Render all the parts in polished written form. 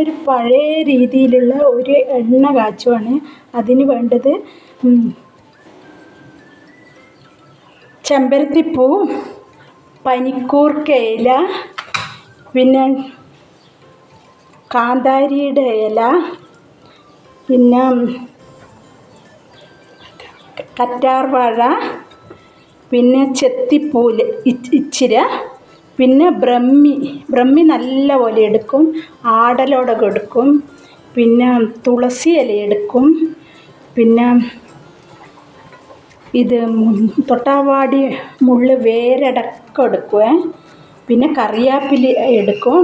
ഒരു പഴയ രീതിയിലുള്ള ഒരു എണ്ണ കാച്ചുവാണ്. അതിന് വേണ്ടത് ചെമ്പരത്തിപ്പൂ, പനിക്കൂർക്ക ഇല, പിന്നെ കാന്താരിയുടെ ഇല, പിന്നെ കറ്റാർവാഴ, പിന്നെ ചെത്തിപ്പൂല് ഇച്ചിര, പിന്നെ ബ്രഹ്മി നല്ലപോലെ എടുക്കും, ആടലോടകം എടുക്കും, പിന്നെ തുളസി ഇല എടുക്കും, പിന്നെ ഇത് തൊട്ടാവാടി മുള്ള് വേരടക്കം എടുക്കുവേ, പിന്നെ കറിവേപ്പില എടുക്കും,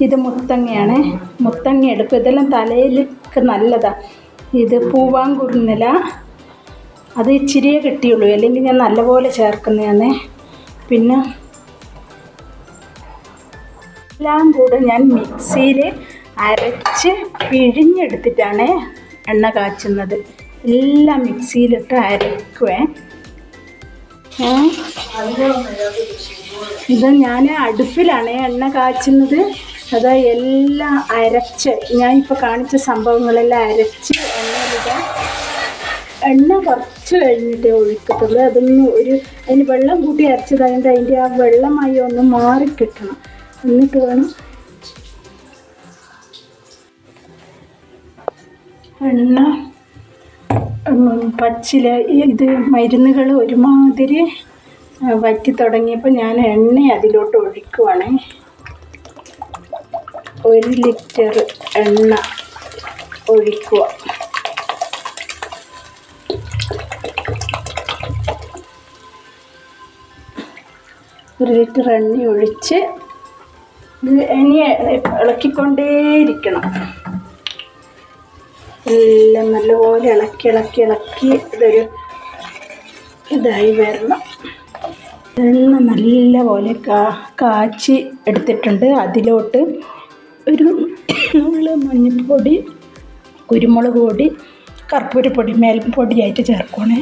ഇത് മുത്തങ്ങയാണ്, മുത്തങ്ങ എടുക്കും. ഇതെല്ലാം തലയിലേക്ക് നല്ലതാണ്. ഇത് പൂവാങ്കുറുന്നില, അത് ഇച്ചിരിയേ കിട്ടിയുള്ളൂ, അല്ലെങ്കിൽ ഞാൻ നല്ലപോലെ ചേർക്കുന്നതാണ്. പിന്നെ എല്ലാം കൂടെ ഞാൻ മിക്സിയിൽ അരച്ച് പിഴിഞ്ഞെടുത്തിട്ടാണ് എണ്ണ കാച്ചുന്നത്. എല്ലാം മിക്സിയിലിട്ട് അരക്കുവേ. ഇത് ഞാൻ അടുപ്പിലാണ് എണ്ണ കാച്ചുന്നത്. അത് എല്ലാം അരച്ച്, ഞാനിപ്പോൾ കാണിച്ച സംഭവങ്ങളെല്ലാം അരച്ച് എണ്ണയിലിടാം. എണ്ണ കുറച്ച് കഴിഞ്ഞിട്ടേ ഒഴിക്കത്തുള്ളൂ. അതിന് വെള്ളം കൂട്ടി അരച്ചതായതുകൊണ്ട് അതിൻ്റെ ആ വെള്ളമായി ഒന്ന് മാറിക്കിട്ടണം. എന്നിട്ട് വേണം എണ്ണ പച്ചില. ഇത് മരുന്നുകൾ ഒരുമാതിരി വറ്റി തുടങ്ങിയപ്പോൾ ഞാൻ എണ്ണ അതിലോട്ട് ഒഴിക്കുവാണ്. 1 ലിറ്റർ എണ്ണ ഒഴിക്കുക. ഒരു ലിറ്റർ എണ്ണ ഒഴിച്ച് ഇനി ഇളക്കിക്കൊണ്ടേയിരിക്കണം. എല്ലാം നല്ലപോലെ ഇളക്കി ഇതായി വരണം. എണ്ണ നല്ലപോലെ കാച്ചി എടുത്തിട്ടുണ്ട്. അതിലോട്ട് ഒരു നുള്ള് മഞ്ഞൾപ്പൊടി, കുരുമുളക് പൊടി, കർപ്പൂരപ്പൊടി മേൽപ്പൊടിയായിട്ട് ചേർക്കണേ.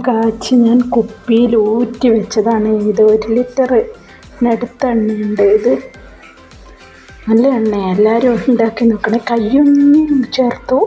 കാച്ചി ഞാൻ കുപ്പിയിൽ ഊറ്റി വെച്ചതാണ്. ഇത് 1 ലിറ്ററിനടുത്ത എണ്ണയുണ്ട്. ഇത് നല്ല എണ്ണയാണ്, എല്ലാവരും ഉണ്ടാക്കി നോക്കണേ. കയ്യൊന്നും ചേർത്തു.